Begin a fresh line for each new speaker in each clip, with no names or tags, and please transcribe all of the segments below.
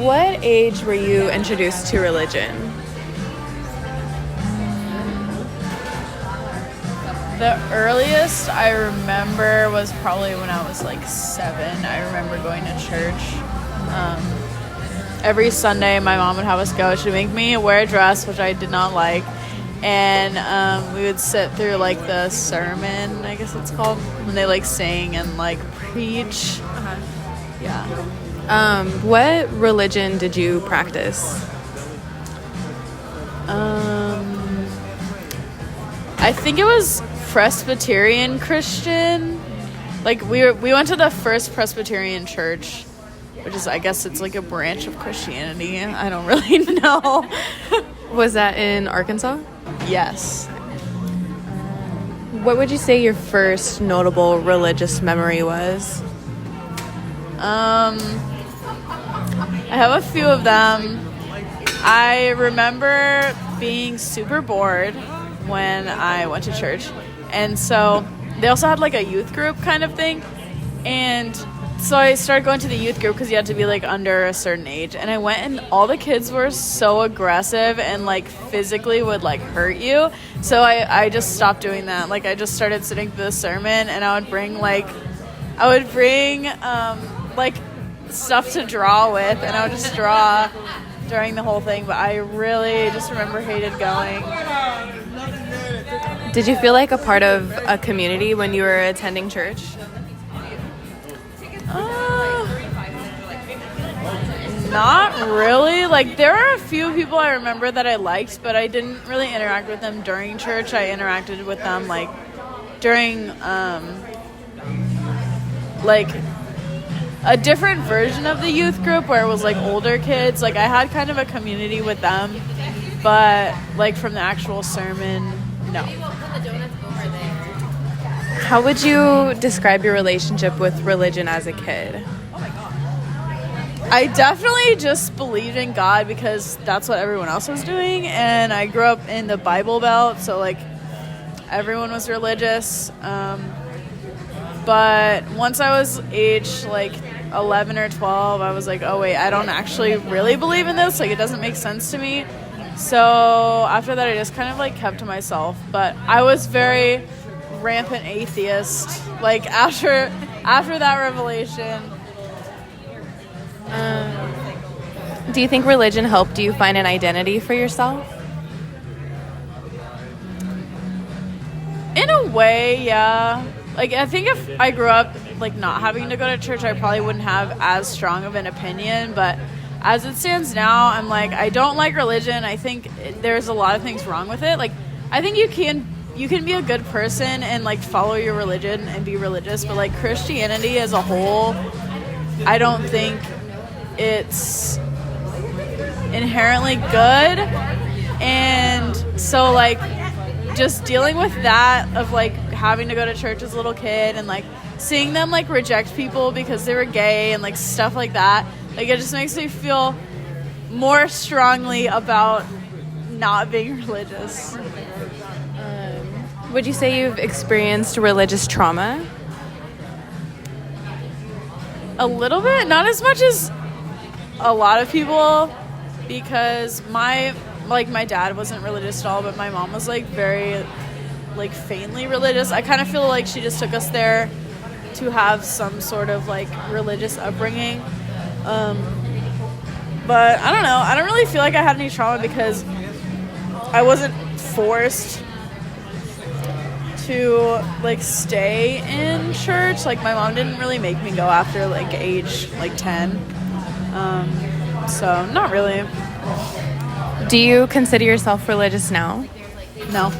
What age were you introduced to religion?
The earliest I remember was probably when I was like 7. I remember going to church. Every Sunday, my mom would have us go. She'd make me wear a dress, which I did not like. And we would sit through like the sermon, I guess it's called, when they like sing and like preach. Yeah.
What religion did you practice?
I think it was Presbyterian Christian. Like we went to the First Presbyterian Church, which is, I guess it's like a branch of Christianity. I don't really know.
Was that in Arkansas?
Yes.
What would you say your first notable religious memory was?
I have a few of them. I remember being super bored when I went to church. And so they also had like a youth group kind of thing. And so I started going to the youth group because you had to be like under a certain age. And I went and all the kids were so aggressive and like physically would like hurt you. So I just stopped doing that. Like I just started sitting through the sermon, and I would bring like stuff to draw with, and I would just draw during the whole thing. But I really just remember hated going.
Did you feel like a part of a community when you were attending church?
Not really. Like, there are a few people I remember that I liked, but I didn't really interact with them during church. I interacted with them, like, during, like, a different version of the youth group where it was, like, older kids. Like, I had kind of a community with them, but, like, from the actual sermon, no.
How would you describe your relationship with religion as a kid?
I definitely just believed in God because that's what everyone else was doing, and I grew up in the Bible Belt, so like everyone was religious. But once I was age like 11 or 12, I was like, oh wait, I don't actually really believe in this. Like, it doesn't make sense to me. So after that, I just kind of like kept to myself. But I was very rampant atheist. Like after that revelation.
Do you think religion helped you find an identity for yourself?
In a way, yeah. Like, I think if I grew up, like, not having to go to church, I probably wouldn't have as strong of an opinion. But as it stands now, I'm like, I don't like religion. I think there's a lot of things wrong with it. Like, I think you can be a good person and, like, follow your religion and be religious. But, like, Christianity as a whole, I don't think it's inherently good. And so, like, just dealing with that of, like, having to go to church as a little kid and, like, seeing them, like, reject people because they were gay and, like, stuff like that, like, it just makes me feel more strongly about not being religious.
Would you say you've experienced religious trauma?
A little bit, not as much as a lot of people, because my dad wasn't religious at all, but my mom was like very like faintly religious. I kind of feel like she just took us there to have some sort of like religious upbringing. But I don't know. I don't really feel like I had any trauma because I wasn't forced to like stay in church. Like, my mom didn't really make me go after like age like 10. So not really.
Do you consider yourself religious now?
No.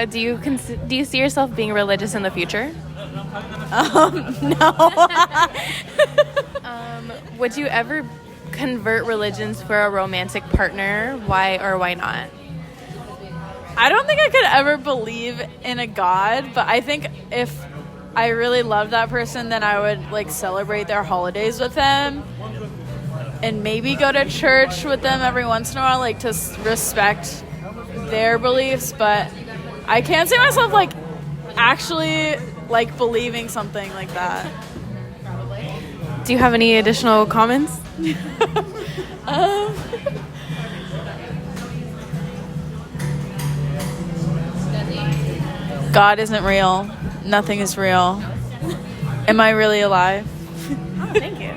Do you see yourself being religious in the future?
No.
Would you ever convert religions for a romantic partner? Why or why not?
I don't think I could ever believe in a God, but I think if I really loved that person, then I would like celebrate their holidays with them and maybe go to church with them every once in a while, like to respect their beliefs. But I can't see myself like actually like believing something like that.
Do you have any additional comments?
God isn't real. Nothing is real. Am I really alive?
Thank you.